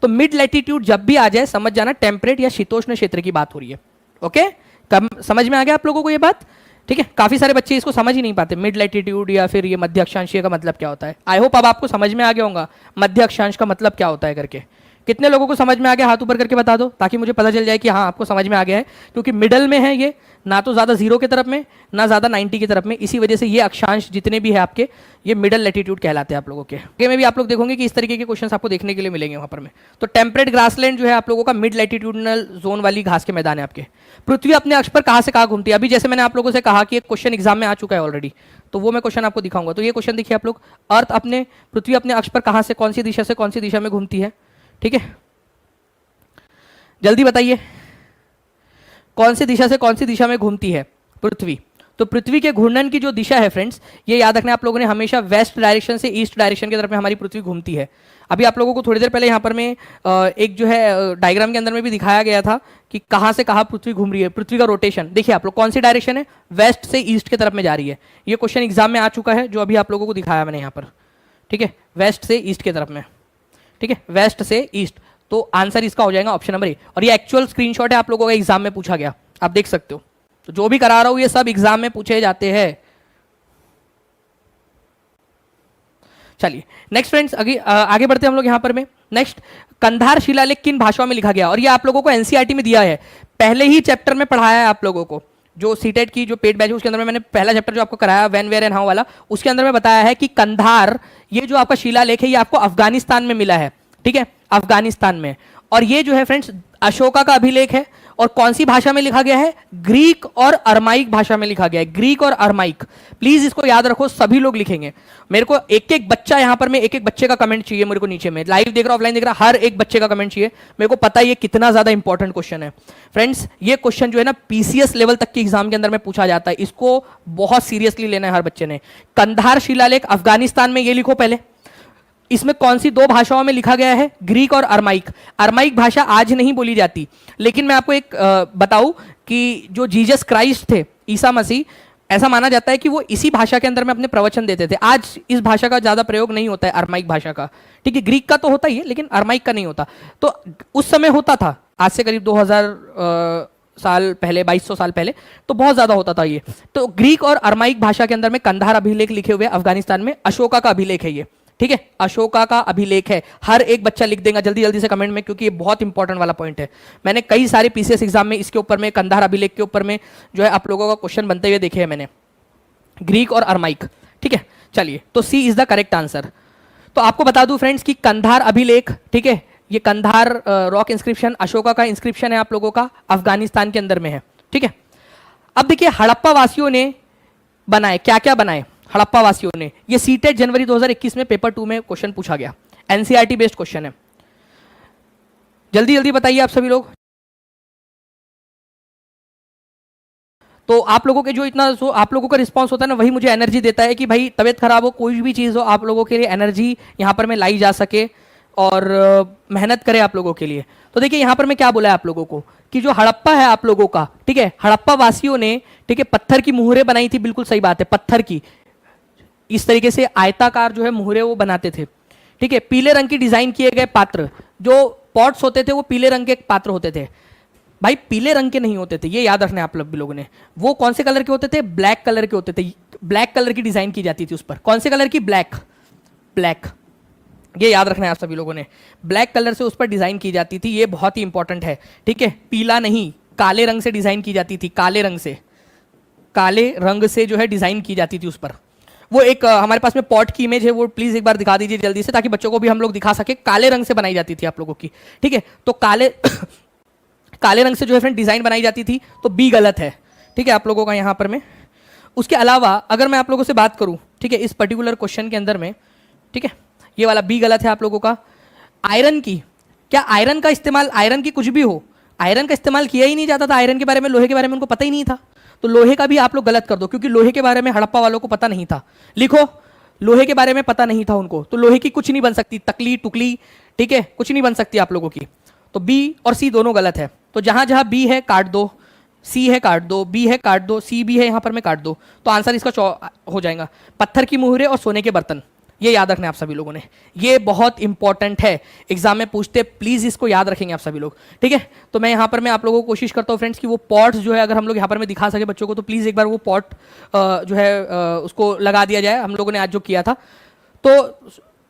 तो मिड लैटिट्यूड जब भी आ जाए समझ जाना टेम्परेट या शीतोष्ण क्षेत्र की बात हो रही है। ओके, कब समझ में आ गया आप लोगों को ये बात? ठीक है, काफी सारे बच्चे इसको समझ ही नहीं पाते, मिड लैटिट्यूड या फिर ये मध्य अक्षांशीय का मतलब क्या होता है। आई होप अब आपको समझ में आ गया होगा मध्य अक्षांश का मतलब क्या होता है करके। कितने लोगों को समझ में आ गया? हाथ ऊपर करके बता दो ताकि मुझे पता चल जाए कि हाँ आपको समझ में आ गया है। क्योंकि मिडल में है ये, ना तो ज्यादा 0 की तरफ में ना ज्यादा 90 की तरफ में, इसी वजह से ये अक्षांश जितने भी है आपके ये मिडल लैटिट्यूड कहलाते हैं आप लोगों के। आगे में भी आप लोग देखोगे कि इस तरीके के क्वेश्चंस आपको देखने के लिए मिलेंगे वहां पर में। तो टेम्परेट ग्रासलैंड जो है आप लोगों का मिड लैटिट्यूडनल जोन वाली घास के मैदान है आपके। पृथ्वी अपने अक्ष पर कहां से कहां घूमती है? अभी जैसे मैंने आप लोगों से कहा कि एक क्वेश्चन एग्जाम में आ चुका है ऑलरेडी, तो वो मैं क्वेश्चन आपको दिखाऊंगा। तो ये क्वेश्चन देखिए आप लोग, अर्थ अपने पृथ्वी अपने अक्ष पर कहां से कौन सी दिशा से कौन सी दिशा में घूमती है? ठीक है, जल्दी बताइए कौन सी दिशा से कौन सी दिशा में घूमती है पृथ्वी? तो पृथ्वी के घूर्णन की जो दिशा है फ्रेंड्स, ये याद रखना आप लोगों ने, हमेशा वेस्ट डायरेक्शन से ईस्ट डायरेक्शन की तरफ में हमारी पृथ्वी घूमती है। अभी आप लोगों को थोड़ी देर पहले यहाँ पर में एक जो है डायग्राम के अंदर में भी दिखाया गया था कि कहाँ से कहाँ पृथ्वी घूम रही है, पृथ्वी का रोटेशन। देखिए आप लोग कौन सी डायरेक्शन है? वेस्ट से ईस्ट की तरफ में जा रही है। ये क्वेश्चन एग्जाम में आ चुका है जो अभी आप लोगों को दिखाया मैंने यहाँ पर, ठीक है, वेस्ट से ईस्ट की तरफ में, ठीक है, वेस्ट से ईस्ट। तो आंसर इसका हो जाएगा ऑप्शन नंबर ए। और ये एक्चुअल स्क्रीनशॉट है, आप लोगों का एग्जाम में पूछा गया, आप देख सकते हो। तो जो भी करा रहा हूं ये सब एग्जाम में पूछे जाते हैं। चलिए नेक्स्ट फ्रेंड्स, आगे बढ़ते हैं हम लोग यहां पर में। नेक्स्ट, कंधार शिलालेख किन भाषाओं में लिखा गया? और ये आप लोगों को एनसीईआरटी में दिया है, पहले ही चैप्टर में पढ़ाया है आप लोगों को। जो सीटेट की जो पेड बैच है उसके अंदर में मैंने पहला चैप्टर जो आपको कराया व्हेन वेयर एंड हाउ वाला, उसके अंदर में बताया है कि कंधार ये जो आपका शिलालेख है ये आपको अफगानिस्तान में मिला है, ठीक है, अफगानिस्तान में। और ये जो है फ्रेंड्स अशोका का अभिलेख है। और कौन सी भाषा में लिखा गया है? ग्रीक और अरमाइक भाषा में लिखा गया है, ग्रीक और अरमाइक। प्लीज इसको याद रखो, सभी लोग लिखेंगे। मेरे को एक एक बच्चा यहां पर में एक एक बच्चे का कमेंट चाहिए मेरे को नीचे में, लाइव देख रहा ऑफलाइन देख रहा, हर एक बच्चे का कमेंट चाहिए। मेरे को पता है ये कितना ज्यादा इंपॉर्टेंट क्वेश्चन है फ्रेंड्स। ये क्वेश्चन जो है ना पीसीएस लेवल तक के एग्जाम के अंदर में पूछा जाता है, इसको बहुत सीरियसली लेना है हर बच्चे ने। कंधार शिलालेख अफगानिस्तान में, ये लिखो पहले। इसमें कौन सी 2 भाषाओं में लिखा गया है? ग्रीक और अरमाइक। अरमाइक भाषा आज नहीं बोली जाती, लेकिन मैं आपको एक बताऊं कि जो जीसस क्राइस्ट थे, ईसा मसीह, ऐसा माना जाता है कि वो इसी भाषा के अंदर में अपने प्रवचन देते थे। आज इस भाषा का ज्यादा प्रयोग नहीं होता है, अरमाइक भाषा का, ठीक है। ग्रीक का तो होता ही है लेकिन अरमाइक का नहीं होता। तो उस समय होता था, आज से करीब 2000 साल पहले, 2200 साल पहले, तो बहुत ज्यादा होता था ये। तो ग्रीक और अरमाइक भाषा के अंदर में कंधार अभिलेख लिखे हुए अफगानिस्तान में, अशोका का अभिलेख है ये, ठीक है, अशोका का अभिलेख है। हर एक बच्चा लिख देगा जल्दी जल्दी से कमेंट में, क्योंकि ये बहुत इंपॉर्टेंट वाला पॉइंट है। मैंने कई सारे पीसीएस एग्जाम में इसके ऊपर में, कंधार अभिलेख के ऊपर में जो है आप लोगों का क्वेश्चन बनते हुए देखे हैं मैंने, ग्रीक और अरमाइक, ठीक है। चलिए, तो C is the correct answer. तो आपको बता दूं फ्रेंड्स कि कंधार अभिलेख, ठीक है, ये कंधार रॉक इंस्क्रिप्शन, अशोका का इंस्क्रिप्शन है आप लोगों का, अफगानिस्तान के अंदर में है, ठीक है। अब देखिए हड़प्पा वासियों ने बनाए, क्या क्या बनाए हड़प्पा वासियों ने? ये सीटेट जनवरी 2021 में पेपर 2 में क्वेश्चन पूछा गया, एनसीईआरटी बेस्ड क्वेश्चन है। जल्दी जल्दी बताइए आप सभी लोग। तो आप लोगों के जो इतना जो आप लोगों का रिस्पांस होता है ना, वही मुझे एनर्जी देता है कि भाई तबीयत खराब हो, कोई भी चीज हो, आप लोगों के लिए एनर्जी यहां पर में लाई जा सके और मेहनत करे आप लोगों के लिए। तो देखिए यहां पर मैं क्या बोला है आप लोगों को कि जो हड़प्पा है आप लोगों का, ठीक है, हड़प्पा वासियों ने, ठीक है, पत्थर की मुहरें बनाई थी, बिल्कुल सही बात है, पत्थर की इस तरीके से आयताकार जो है मुहरे वो बनाते थे, ठीक है। पीले रंग की डिजाइन किए गए पात्र, जो पॉट्स होते थे वो पीले रंग के पात्र होते थे। भाई पीले रंग के नहीं होते थे, ये याद रखना है आप लोगों ने। वो कौन से कलर के होते थे? ब्लैक कलर के होते थे। ब्लैक कलर की डिजाइन की जाती थी उस पर। कौन से कलर की? ब्लैक, ब्लैक, ये याद रखना है आप सभी लोगों ने। ब्लैक कलर से उस पर डिजाइन की जाती थी, ये बहुत ही इंपॉर्टेंट है, ठीक है। पीला नहीं, काले रंग से डिजाइन की जाती थी, काले रंग से, काले रंग से जो है डिजाइन की जाती थी उस पर। वो एक हमारे पास में पॉट की इमेज है, वो प्लीज एक बार दिखा दीजिए जल्दी से, ताकि बच्चों को भी हम लोग दिखा सके। काले रंग से बनाई जाती थी आप लोगों की, ठीक है। तो काले काले रंग से जो है फ्रेंड डिजाइन बनाई जाती थी, तो बी गलत है, ठीक है आप लोगों का यहाँ पर में। उसके अलावा अगर मैं आप लोगों से बात करूं, ठीक है, इस पर्टिकुलर क्वेश्चन के अंदर में, ठीक है, ये वाला बी गलत है आप लोगों का। आयरन की, क्या आयरन का इस्तेमाल, आयरन की कुछ भी हो, आयरन का इस्तेमाल किया ही नहीं जाता था आयरन के बारे में, लोहे के बारे में उनको पता ही नहीं था। तो लोहे का भी आप लोग गलत कर दो, क्योंकि लोहे के बारे में हड़प्पा वालों को पता नहीं था। लिखो, लोहे के बारे में पता नहीं था उनको, तो लोहे की कुछ नहीं बन सकती, तकली टुकली, ठीक है, कुछ नहीं बन सकती आप लोगों की। तो बी और सी दोनों गलत है। तो जहां जहां बी है काट दो, सी है काट दो, बी है काट दो, सी भी है यहां पर में काट दो, तो आंसर इसका हो जाएगा पत्थर की मुहरे और सोने के बर्तन। ये याद रखना है आप सभी लोगों ने, ये बहुत इंपॉर्टेंट है, एग्जाम में पूछते, प्लीज इसको याद रखेंगे आप सभी लोग, ठीक है। तो मैं यहाँ पर मैं आप लोगों को कोशिश करता हूँ फ्रेंड्स कि वो पॉट्स जो है अगर हम लोग यहाँ पर में दिखा सके बच्चों को, तो प्लीज एक बार वो पॉट जो है उसको लगा दिया जाए। हम लोगों ने आज जो किया था, तो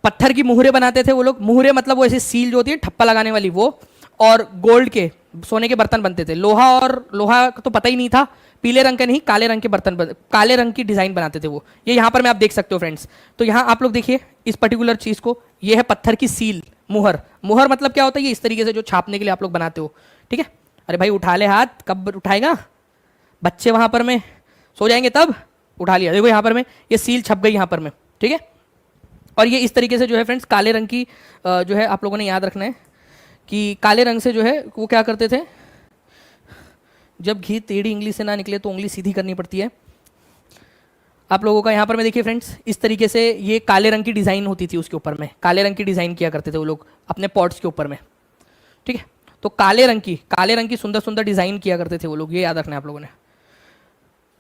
पत्थर की मुहरे बनाते थे वो लोग, मुहरे मतलब वो ऐसे सील जो होती है ठप्पा लगाने वाली वो, और गोल्ड के सोने के बर्तन बनते थे। लोहा और लोहा तो पता ही नहीं था, पीले रंग के नहीं काले रंग के बर्तन, काले रंग की डिजाइन बनाते थे वो। ये यहाँ पर मैं आप देख सकते हो फ्रेंड्स। तो यहाँ आप लोग देखिए इस पर्टिकुलर चीज को, ये है पत्थर की सील, मुहर। मुहर मतलब क्या होता है, ये इस तरीके से जो छापने के लिए आप लोग बनाते हो, ठीक है। अरे भाई उठा ले हाथ, कब उठाएगा, बच्चे वहां पर में सो जाएंगे तब उठा लिया। देखो यहाँ पर में ये सील छप गई यहाँ पर में, ठीक है। और ये इस तरीके से जो है फ्रेंड्स काले रंग की जो है आप लोगों ने याद रखना है कि काले रंग से जो है वो क्या करते थे, जब घी टेढ़ी इंग्ली से ना निकले तो उंगली सीधी करनी पड़ती है आप लोगों का। यहाँ पर मैं देखिए फ्रेंड्स, इस तरीके से ये काले रंग की डिज़ाइन होती थी, उसके ऊपर में काले रंग की डिज़ाइन किया करते थे वो लोग अपने पॉट्स के ऊपर में, ठीक है। तो काले रंग की सुंदर सुंदर डिज़ाइन किया करते थे वो लोग, ये याद रखना है आप लोगों ने।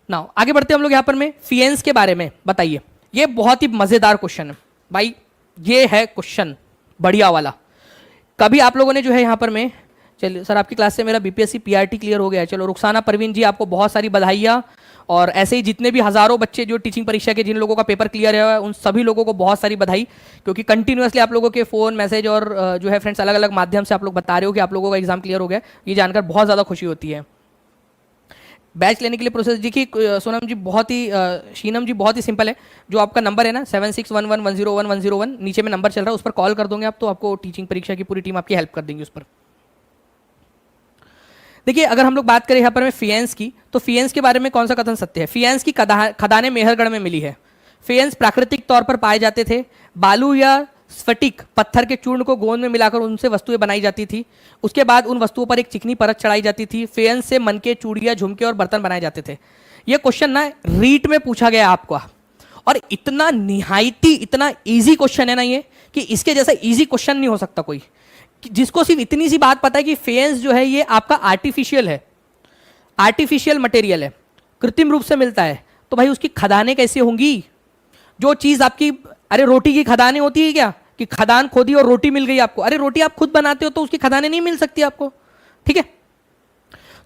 नाउ आगे बढ़ते हैं हम लोग यहाँ पर में फियंस के बारे में बताइए। ये बहुत ही मज़ेदार क्वेश्चन है भाई, ये है क्वेश्चन बढ़िया वाला। कभी आप लोगों ने जो है यहाँ पर में, चलिए सर आपकी क्लास से मेरा बीपीएससी पीआरटी क्लियर हो गया है, चलो रुखसाना परवीन जी आपको बहुत सारी बधाइयाँ, और ऐसे ही जितने भी हज़ारों बच्चे जो टीचिंग परीक्षा के जिन लोगों का पेपर क्लियर है उन सभी लोगों को बहुत सारी बधाई, क्योंकि कंटिन्यूसली आप लोगों के फ़ोन मैसेज और जो है फ्रेंड्स अलग अलग माध्यम से आप लोग बता रहे हो कि आप लोगों का एग्जाम क्लियर हो गया, ये जानकर बहुत ज़्यादा खुशी होती है। बैच लेने के लिए प्रोसेस देखिए सोनम जी बहुत ही शीनम जी बहुत ही सिंपल है। जो आपका नंबर है ना 7611101101, नीचे में नंबर चल रहा है, उस पर कॉल कर दोगे आप, तो आपको टीचिंग परीक्षा की पूरी टीम आपकी हेल्प कर देंगी उस पर। देखिए अगर हम लोग बात करें यहाँ पर में फियंस की, तो फियंस के बारे में कौन सा कथन सत्य है। फियंस की खदानें मेहरगढ़ में मिली है। फियंस प्राकृतिक तौर पर पाए जाते थे। बालू या स्फटिक पत्थर के चूर्ण को गोंद में मिलाकर उनसे वस्तुएं बनाई जाती थी। उसके बाद उन वस्तुओं पर एक चिकनी परत चढ़ाई जाती थी। फियंस से मनके, चूड़ियां, झुमके और बर्तन बनाए जाते थे। ये क्वेश्चन ना रीट में पूछा गया आपको, और इतना निहायती इतना इजी क्वेश्चन है ना ये, कि इसके जैसा इजी क्वेश्चन नहीं हो सकता कोई, जिसको सिर्फ इतनी सी बात पता है कि फियंस जो है ये आपका आर्टिफिशियल है, आर्टिफिशियल मटेरियल है, कृत्रिम रूप से मिलता है। तो भाई उसकी खदानें कैसे होंगी। जो चीज आपकी, अरे रोटी की खदानें होती है क्या, कि खदान खोदी और रोटी मिल गई आपको। अरे रोटी आप खुद बनाते हो तो उसकी खदानें नहीं मिल सकती आपको, ठीक है।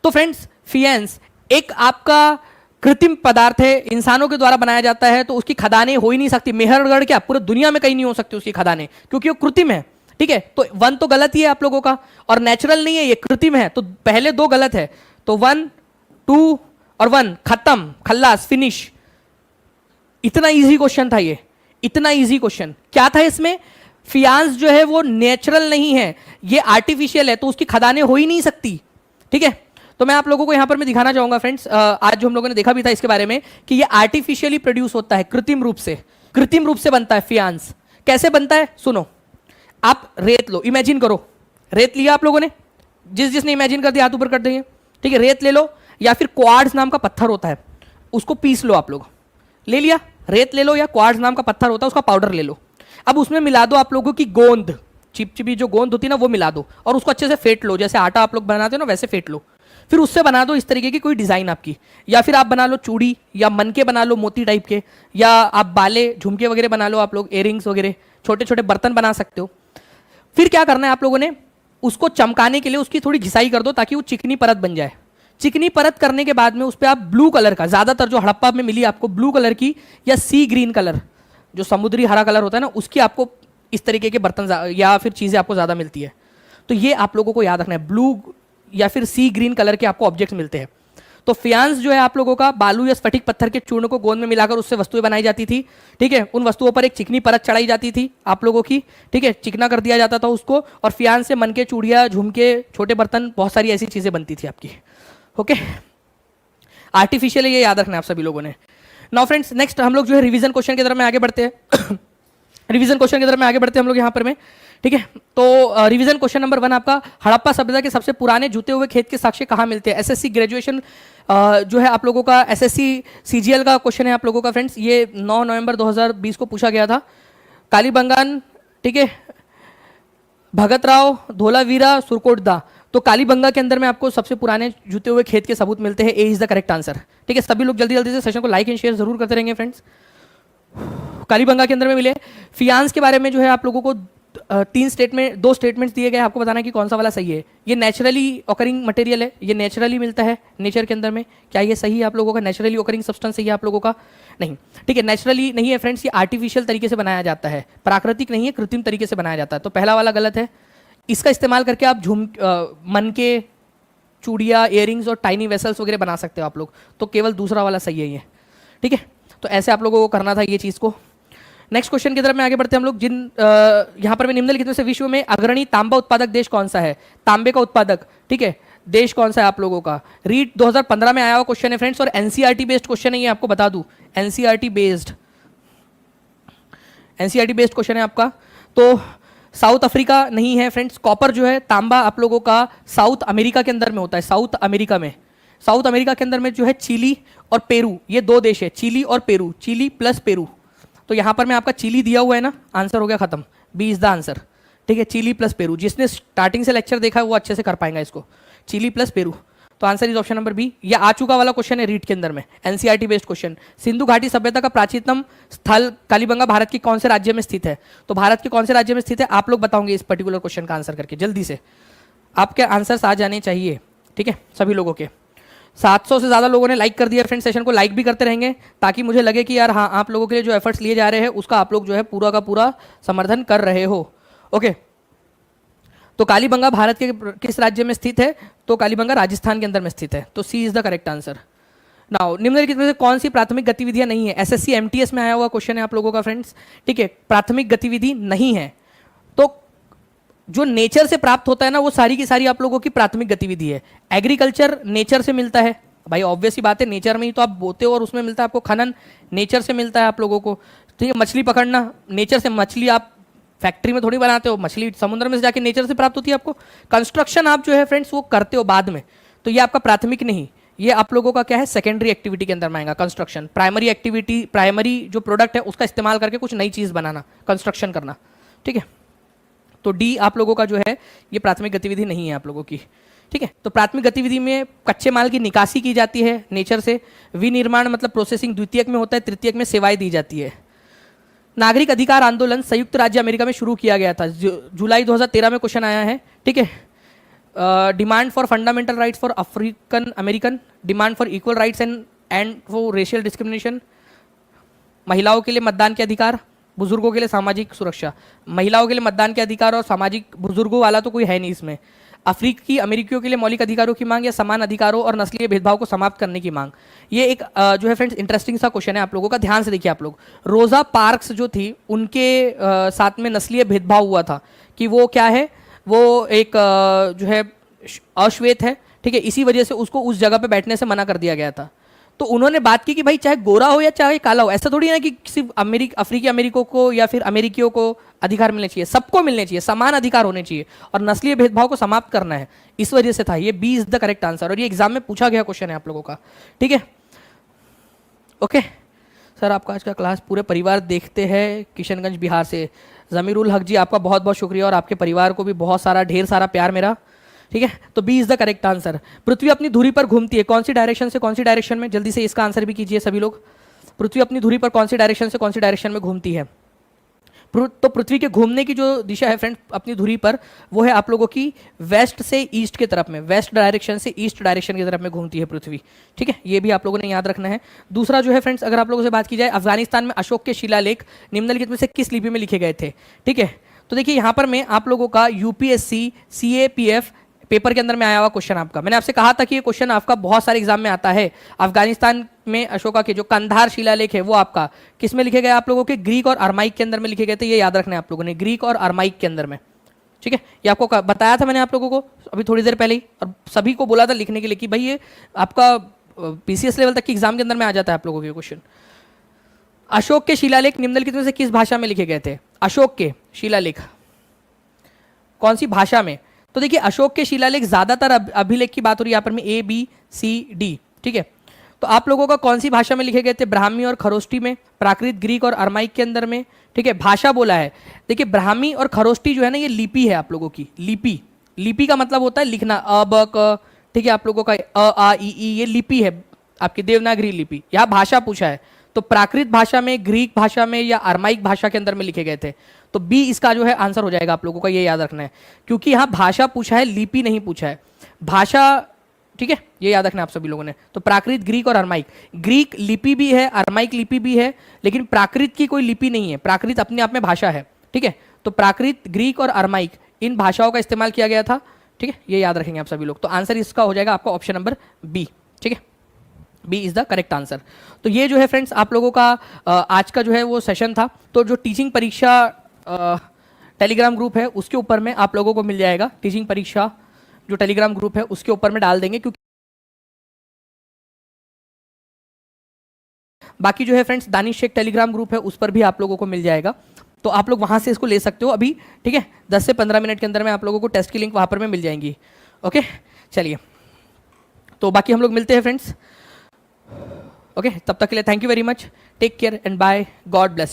तो फ्रेंड्स फियंस एक आपका कृत्रिम पदार्थ है, इंसानों के द्वारा बनाया जाता है, तो उसकी खदानें हो ही नहीं सकती। मेहरगढ़ क्या पूरी दुनिया में कहीं नहीं हो सकती उसकी खदानें, क्योंकि वो कृत्रिम है, ठीक है। तो 1 तो गलत ही है आप लोगों का, और नेचुरल नहीं है, ये कृत्रिम है, तो पहले 2 गलत है। तो 1, 2 और 1 खत्म, खल्लास, फिनिश। इतना इजी क्वेश्चन था ये, इतना इजी क्वेश्चन। क्या था इसमें, फियांस जो है वो नेचुरल नहीं है, ये आर्टिफिशियल है, तो उसकी खदानें हो ही नहीं सकती, ठीक है। तो मैं आप लोगों को यहां पर मैं दिखाना चाहूंगा फ्रेंड्स, आज जो हम लोगों ने देखा भी था इसके बारे में, कि ये आर्टिफिशियली प्रोड्यूस होता है, कृत्रिम रूप से बनता है फियांस। कैसे बनता है सुनो, आप रेत लो, इमेजिन करो, रेत लिया आप लोगों ने, जिसने इमेजिन कर दिया हाथ ऊपर कर देंगे, ठीक है। रेत ले लो, या फिर क्वार्ट्ज नाम का पत्थर होता है, उसको पीस लो आप लोग, ले लिया, रेत ले लो या क्वार्ट्ज नाम का पत्थर होता है उसका पाउडर ले लो। अब उसमें मिला दो आप लोगों की गोंद, चिपचिपी जो गोंद होती है ना वो मिला दो, और उसको अच्छे से फेंट लो, जैसे आटा आप लोग बनाते हो ना वैसे फेंट लो। फिर उससे बना दो इस तरीके की कोई डिजाइन आपकी, या फिर आप बना लो चूड़ी या मनके बना लो मोती टाइप के, या आप बाले झुमके वगैरह बना लो आप लोग, इयरिंग्स वगैरह, छोटे छोटे बर्तन बना सकते हो। फिर क्या करना है आप लोगों ने, उसको चमकाने के लिए उसकी थोड़ी घिसाई कर दो ताकि वो चिकनी परत बन जाए। चिकनी परत करने के बाद में उस पर आप ब्लू कलर का, ज्यादातर जो हड़प्पा में मिली आपको ब्लू कलर की या सी ग्रीन कलर, जो समुद्री हरा कलर होता है ना, उसकी आपको इस तरीके के बर्तन या फिर चीज़ें आपको ज़्यादा मिलती है। तो ये आप लोगों को याद रखना है, ब्लू या फिर सी ग्रीन कलर के आपको ऑब्जेक्ट्स मिलते हैं। तो फियांस जो है आप लोगों का बालू या स्फटिक पत्थर के चूर्ण को गोंद में मिलाकर उससे वस्तुएं बनाई जाती थी, ठीक है। उन वस्तुओं पर एक चिकनी परत चढ़ाई जाती थी आप लोगों की, ठीक है, चिकना कर दिया जाता था उसको, और फियांस से मनके, चूड़िया, झुमके, छोटे बर्तन, बहुत सारी ऐसी चीजें बनती थी आपकी। ओके, आर्टिफिशियल ये याद रखना है आप सभी लोगों ने। नाउ फ्रेंड्स, नेक्स्ट हम लोग जो है रिवीजन क्वेश्चन की तरफ में आगे बढ़ते हैं। रिवीजन क्वेश्चन की तरफ में आगे बढ़ते हैं हम लोग यहाँ पर में, ठीक है। तो रिवीजन क्वेश्चन नंबर 1 आपका, हड़प्पा सभ्यता के सबसे पुराने जुते हुए खेत के साक्ष्य कहाँ मिलते हैं? एसएससी ग्रेजुएशन जो है आप लोगों का, एसएससी सीजीएल का क्वेश्चन है आप लोगों का फ्रेंड्स। ये 9 नवंबर 2020 को पूछा गया था। कालीबंगान, ठीक है, भगतराव, धोलावीरा, सुरकोटदा। तो कालीबंगा के अंदर में आपको सबसे पुराने जुते हुए खेत के सबूत मिलते हैं। ए इज द करेक्ट आंसर, ठीक है। सभी लोग जल्दी जल्दी से सेशन को लाइक एंड शेयर जरूर करते रहेंगे फ्रेंड्स। कालीबंगा के अंदर में मिले। फियांस के बारे में जो है आप लोगों को 2 स्टेटमेंट्स दिए गए, आपको बताना है कि कौन सा वाला सही है। ये नेचुरली ऑकरिंग मटेरियल है, ये नेचुरली मिलता है नेचर के अंदर में। क्या ये सही है आप लोगों का? नेचुरली ऑकरिंग सब्सटेंस सही है आप लोगों का? नहीं, ठीक है, नेचुरली नहीं है फ्रेंड्स, ये आर्टिफिशियल तरीके से बनाया जाता है, प्राकृतिक नहीं है, कृत्रिम तरीके से बनाया जाता है। तो पहला वाला गलत है। इसका इस्तेमाल करके आप मनके, चूड़िया, इयरिंग्स और टाइनी वेसल्स वगैरह बना सकते हो आप लोग। तो केवल दूसरा वाला सही है ये, ठीक है। तो ऐसे आप लोगों को करना था ये चीज़ को। नेक्स्ट क्वेश्चन की तरफ में आगे बढ़ते हैं हम लोग। यहाँ पर मैं निम्नलिखित में से विश्व में अग्रणी तांबा उत्पादक देश कौन सा है? तांबे का उत्पादक, ठीक है, देश कौन सा है आप लोगों का? रीट 2015 में आया हुआ क्वेश्चन है फ्रेंड्स, और एनसीईआरटी बेस्ड क्वेश्चन है ये, आपको बता दूं, एनसीईआरटी बेस्ड क्वेश्चन है आपका। तो साउथ अफ्रीका नहीं है फ्रेंड्स। कॉपर जो है, तांबा आप लोगों का साउथ अमेरिका के अंदर में होता है। साउथ अमेरिका के अंदर में जो है चिली और पेरू, ये 2 देश है, चिली और पेरू, चिली प्लस पेरू। तो यहां पर मैं आपका चिली दिया हुआ है ना, आंसर हो गया खत्म, बी इज द आंसर, ठीक है। चिली प्लस पेरू, जिसने स्टार्टिंग से लेक्चर देखा है वो अच्छे से कर पाएंगा इसको, चिली प्लस पेरू। तो answer is option number B. ये आ चुका वाला क्वेश्चन है रीट के अंदर में, एनसीईआरटी बेस्ड क्वेश्चन। सिंधु घाटी सभ्यता का प्राचीनतम स्थल कालीबंगा भारत के कौन से राज्य में स्थित है? तो भारत के कौन से राज्य में स्थित है आप लोग बताओगे इस पर्टिकुलर क्वेश्चन का आंसर करके जल्दी से। आपके आंसर्स आ जाने चाहिए, ठीक है, सभी लोगों के। 700 से ज़्यादा लोगों ने लाइक कर दिया फ्रेंड। सेशन को लाइक भी करते रहेंगे ताकि मुझे लगे कि यार हाँ, आप लोगों के लिए जो एफर्ट्स लिए जा रहे हैं उसका आप लोग जो है पूरा का पूरा समर्थन कर रहे हो। ओके, तो कालीबंगा भारत के किस राज्य में स्थित है? तो कालीबंगा राजस्थान के अंदर में स्थित है। तो C is the correct answer. Now निम्नलिखित में से कौन सी प्राथमिक गतिविधियां नहीं है? एसएससी एमटीएस में आया हुआ क्वेश्चन है आप लोगों का फ्रेंड्स, ठीक है। प्राथमिक गतिविधि नहीं है तो जो नेचर से प्राप्त होता है ना, वो सारी की सारी आप लोगों की प्राथमिक गतिविधि है। एग्रीकल्चर नेचर से मिलता है भाई, ऑब्वियस ही बात है, नेचर में ही तो आप बोते हो और उसमें मिलता है आपको। खनन नेचर से मिलता है आप लोगों को, ठीक है। मछली पकड़ना नेचर से, मछली आप फैक्ट्री में थोड़ी बनाते हो, मछली समुद्र में से जाके नेचर से प्राप्त होती है आपको। कंस्ट्रक्शन आप जो है फ्रेंड्स वो करते हो बाद में, तो ये आपका प्राथमिक नहीं, ये आप लोगों का क्या है, सेकेंडरी एक्टिविटी के अंदर में आएगा कंस्ट्रक्शन। प्राइमरी एक्टिविटी, प्राइमरी जो प्रोडक्ट है उसका इस्तेमाल करके कुछ नई चीज़ बनाना, कंस्ट्रक्शन करना, ठीक है। तो डी आप लोगों का जो है ये प्राथमिक गतिविधि नहीं है आप लोगों की, ठीक है। तो प्राथमिक गतिविधि में कच्चे माल की निकासी की जाती है नेचर से। विनिर्माण मतलब प्रोसेसिंग द्वितीयक में होता है, तृतीयक में सेवाएं दी जाती है। नागरिक अधिकार आंदोलन संयुक्त राज्य अमेरिका में शुरू किया गया था, जुलाई 2013 में क्वेश्चन आया है, ठीक है। Demand for fundamental rights for African American, demand for equal rights and for racial discrimination, महिलाओं के लिए मतदान के अधिकार, बुजुर्गों के लिए सामाजिक सुरक्षा। महिलाओं के लिए मतदान के अधिकार और सामाजिक, बुजुर्गों वाला तो कोई है नहीं इसमें। अफ्रीकी अमेरिकियों के लिए मौलिक अधिकारों की मांग या समान अधिकारों और नस्लीय भेदभाव को समाप्त करने की मांग। ये एक जो है फ्रेंड्स इंटरेस्टिंग सा क्वेश्चन है आप लोगों का, ध्यान से देखिए आप लोग। रोजा पार्क्स जो थी उनके साथ में नस्लीय भेदभाव हुआ था कि वो क्या है, वो एक जो है अश्वेत है, ठीक है। इसी वजह से उसको उस जगह पे बैठने से मना कर दिया गया था। तो उन्होंने बात की कि भाई चाहे गोरा हो या चाहे काला हो, ऐसा थोड़ी है कि सिर्फ अफ्रीकी अमेरिकों को या फिर अमेरिकियों को अधिकार मिलने चाहिए, सबको मिलने चाहिए, समान अधिकार होने चाहिए और नस्लीय भेदभाव को समाप्त करना है। इस वजह से था ये, B is the correct answer. और ये एग्जाम में पूछा गया क्वेश्चन है आप लोगों का, ठीक है। ओके सर, आपका आज का क्लास पूरे परिवार देखते हैं किशनगंज बिहार से। जमीरुल हक जी, आपका बहुत बहुत शुक्रिया और आपके परिवार को भी बहुत सारा ढेर सारा प्यार मेरा, ठीक है। तो B is the correct answer. पृथ्वी अपनी धुरी पर घूमती है कौन सी डायरेक्शन से कौन सी डायरेक्शन में? जल्दी से इसका आंसर भी कीजिए सभी लोग। पृथ्वी अपनी धुरी पर कौन सी डायरेक्शन से कौन सी डायरेक्शन में घूमती है? तो पृथ्वी के घूमने की जो दिशा है फ्रेंड्स अपनी धुरी पर, वो है आप लोगों की वेस्ट से ईस्ट की तरफ में, वेस्ट डायरेक्शन से ईस्ट डायरेक्शन की तरफ में घूमती है पृथ्वी। ठीक है, ये भी आप लोगों ने याद रखना है। दूसरा जो है फ्रेंड्स, अगर आप लोगों से बात की जाए, अफगानिस्तान में अशोक के शिलालेख निम्नलिखित में से किस लिपि में लिखे गए थे? ठीक है, तो देखिए यहाँ पर मैं आप लोगों का यूपीएससी सीएपीएफ पेपर के अंदर में आया हुआ क्वेश्चन आपका, मैंने आपसे कहा था कि ये क्वेश्चन आपका बहुत सारे एग्जाम में आता है। अफगानिस्तान में अशोका के जो कंधार शिलालेख है वो आपका किस में लिखे गए आप लोगों के? ग्रीक और अरमाइक के अंदर में लिखे गए थे। ये याद रखना है आप लोगों ने, ग्रीक और अरमाइक के अंदर में। ठीक है, ये आपको बताया था मैंने आप लोगों को अभी थोड़ी देर पहले ही, और सभी को बोला था लिखने के लिए कि भाई ये आपका पीसीएस लेवल तक के एग्जाम के अंदर में आ जाता है आप लोगों के क्वेश्चन। अशोक के शिलालेख निम्नलिखित में से किस भाषा में लिखे गए थे? अशोक के शिलालेख कौन सी भाषा में? तो देखिए अशोक के शिलालेख ज्यादातर अभिलेख की बात हो रही है यहाँ पर में, ए बी सी डी। ठीक है, तो आप लोगों का कौन सी भाषा में लिखे गए थे? ब्राह्मी और खरोष्टी में, प्राकृत, ग्रीक और अरमाइक के अंदर में। ठीक है, भाषा बोला है, देखिए ब्राह्मी और खरोष्टी जो है ना ये लिपि है आप लोगों की। लिपि, लिपि का मतलब होता है लिखना, अ ब क। ठीक है, आप लोगों का अ आ ई ई ये लिपि है आपकी, देवनागरी लिपि। यहाँ भाषा पूछा है, तो प्राकृत भाषा में, ग्रीक भाषा में या अरमाइक भाषा के अंदर में लिखे गए थे। तो बी इसका जो है आंसर हो जाएगा आप लोगों का, ये याद रखना है, क्योंकि यहाँ भाषा पूछा है, लिपि नहीं पूछा है। भाषा, ठीक है, ये याद रखना आप सभी लोगों ने। तो प्राकृत, ग्रीक और अरमाइक, ग्रीक लिपि भी है, अरमाइक लिपि भी है, लेकिन प्राकृत की कोई लिपि नहीं है, प्राकृत अपने आप में भाषा है। ठीक है, तो प्राकृत, ग्रीक और अरमाइक इन भाषाओं का इस्तेमाल किया गया था। ठीक है, ये याद रखेंगे आप सभी लोग। तो आंसर इसका हो जाएगा आपका ऑप्शन नंबर बी। ठीक है, B is the correct answer. तो ये जो है फ्रेंड्स आप लोगों का आज का जो है वो सेशन था। तो जो टीचिंग परीक्षा टेलीग्राम ग्रुप है उसके ऊपर में आप लोगों को मिल जाएगा, टीचिंग परीक्षा जो टेलीग्राम ग्रुप है उसके ऊपर में डाल देंगे, क्योंकि बाकी जो है friends Danish Sheikh Telegram group है उस पर भी आप लोगों को मिल जाएगा, तो आप लोग वहां से इसको ले सकते हो अभी। ठीक है, 10 से 15 मिनट के अंदर में आप लोगों को टेस्ट की लिंक वहां पर में मिल जाएंगी। ओके, चलिए, तो बाकी हम लोग मिलते हैं फ्रेंड्स। ओके, तब तक के लिए thank you very much, take care and bye, God bless.